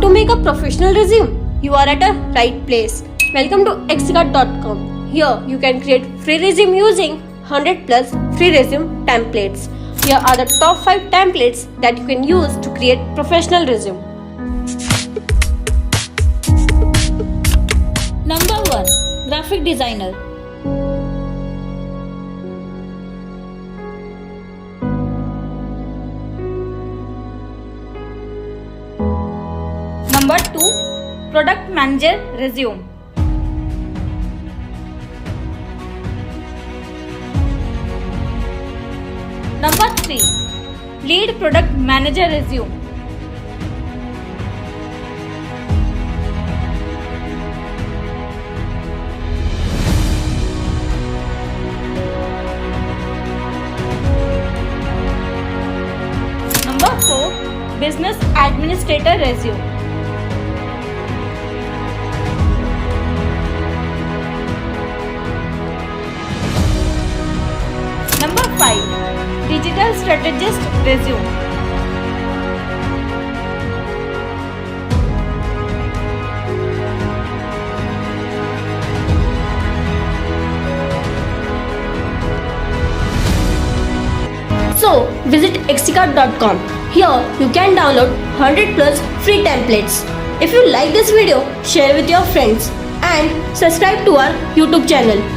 to make a professional resume? You are at a right place. Welcome to Execkart.com. Here you can create free resume using 100 plus free resume templates. Here are the top 5 templates that you can use to create professional resume. Number 1. Graphic designer. Number 2. Product manager resume. Number 3. Lead product manager resume. Number 4. Business administrator resume. Number 5. Digital strategist resume. So visit Execkart.com. Here you can download 100 plus free templates. If you like this video, share with your friends and subscribe to our YouTube channel.